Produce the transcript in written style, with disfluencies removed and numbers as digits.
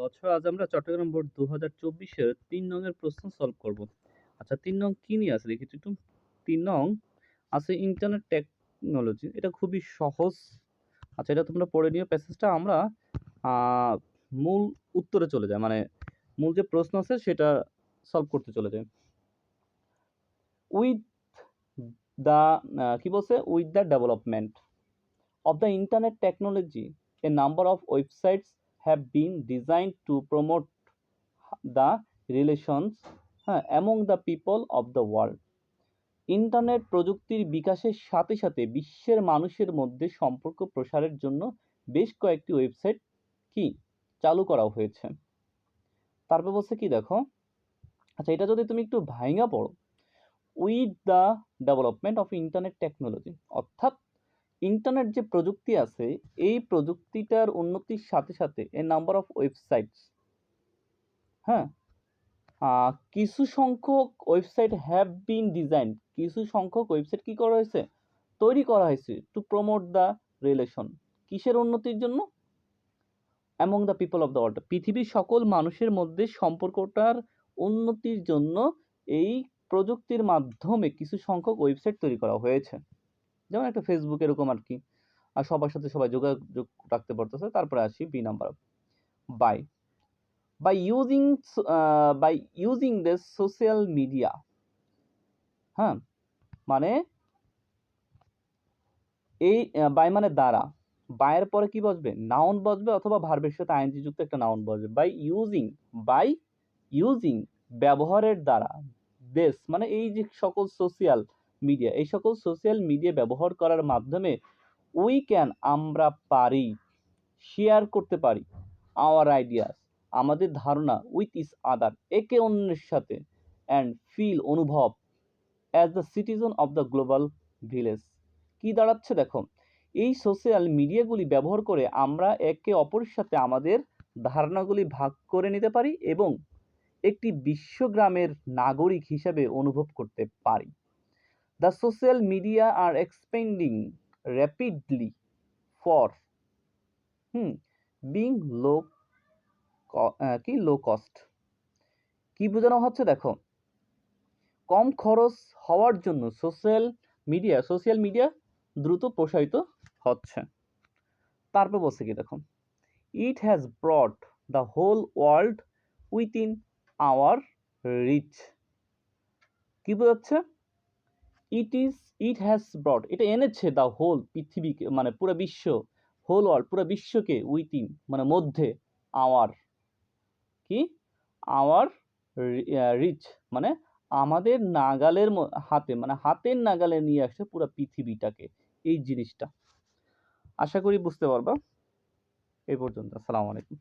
আজ আমরা চট্টগ্রাম বোর্ড ২০২৪ এর ৩ নং এর প্রশ্ন সলভ করব। আচ্ছা ৩ নং কি নিয়ে আছে দেখি তো একটু। ৩ নং আছে ইন্টারনেট টেকনোলজি। এটা খুবই সহজ। আচ্ছা এটা তোমরা পড়ে নিও প্যাসেজটা আমরা আ মূল উত্তরে চলে যাই। মানে মূল যে প্রশ্ন আছে সেটা সলভ করতে চলে যাই। উইথ দ্য কি বলছে? With the development of the internet technology, a number of websites have been designed to promote the relations among the people of the world. Internet প্রযুক্তির বিকাশের সাথে সাথে বিশ্বের মানুষের মধ্যে সম্পর্ক প্রসারের জন্য বেশ কয়েকটি ওয়েবসাইট কি চালু করা হয়েছে। তারপর বলছে কি দেখো, আচ্ছা এটা যদি তুমি একটু ভাইঙা পড়ো, with the development of internet technology, অর্থাৎ ইন্টারনেট যে প্রযুক্তি আছে এই প্রযুক্তিটার উন্নতির সাথে সাথে এ নাম্বার অফ ওয়েবসাইটস, হ্যাঁ কিছু সংখ্যক ওয়েবসাইট হ্যাভ বিন ডিজাইন, কিছু সংখ্যক ওয়েবসাইট কি করা হয়েছে? তৈরি করা হয়েছে টু প্রমোট দ্য রিলেশন, কিসের উন্নতির জন্য? Among the people of the world, পৃথিবীর সকল মানুষের মধ্যে সম্পর্কটার উন্নতির জন্য এই প্রযুক্তির মাধ্যমে কিছু সংখ্যক ওয়েবসাইট তৈরি করা হয়েছে। যেমন একটা ফেসবুক এরকম আর কি, আর সবার সাথে সবাই যোগাযোগ রাখতে পারতেছে। তারপরে আসি B number, by by using this social media, হ্যাঁ মানে এই বাই মানে দ্বারা, বাইয়ের পরে কি বসবে? নাউন বসবে অথবা ভার্বের সাথে আইএনজি যুক্ত একটা নাউন বসবে। বাই ইউজিং ব্যবহারের দ্বারা, দেশ মানে এই যে সকল সোশ্যাল মিডিয়া, এই সকল সোশ্যাল মিডিয়া ব্যবহার করার মাধ্যমে উই ক্যান আমরা পারি, শেয়ার করতে পারি আওয়ার আইডিয়াস আমাদের ধারণা, উইথ ইস আদার একে অন্যের সাথে, অ্যান্ড ফিল অনুভব, as the citizen of the global village. কি দাঁড়াচ্ছে দেখো, এই সোশ্যাল মিডিয়াগুলি ব্যবহার করে আমরা একে অপরের সাথে আমাদের ধারণাগুলি ভাগ করে নিতে পারি এবং একটি বিশ্বগ্রামের নাগরিক হিসেবে অনুভব করতে পারি। The social media are expanding rapidly for being low low cost. কি বোঝানো হচ্ছে দেখো, কম খরচ হওয়ার জন্য সোশ্যাল মিডিয়া দ্রুত প্রসারিত হচ্ছে। তারপর বলছে কি দেখো, it has brought the whole world within our reach. কি বোঝাচ্ছে? ইট হ্যাজ ব্রট, এটা এনেছে দ্য হোল পৃথিবীকে, মানে পুরো বিশ্ব, হোল ওয়ার্ল্ড পুরো বিশ্বকে, উইথিন মানে মধ্যে, আওয়ার কি আওয়ার রিচ মানে আমাদের নাগালের হাতে, মানে হাতের নাগালে নিয়ে আসে পুরো পৃথিবীটাকে এই জিনিসটা। আশা করি বুঝতে পারবা। এই পর্যন্ত, আসসালামু আলাইকুম।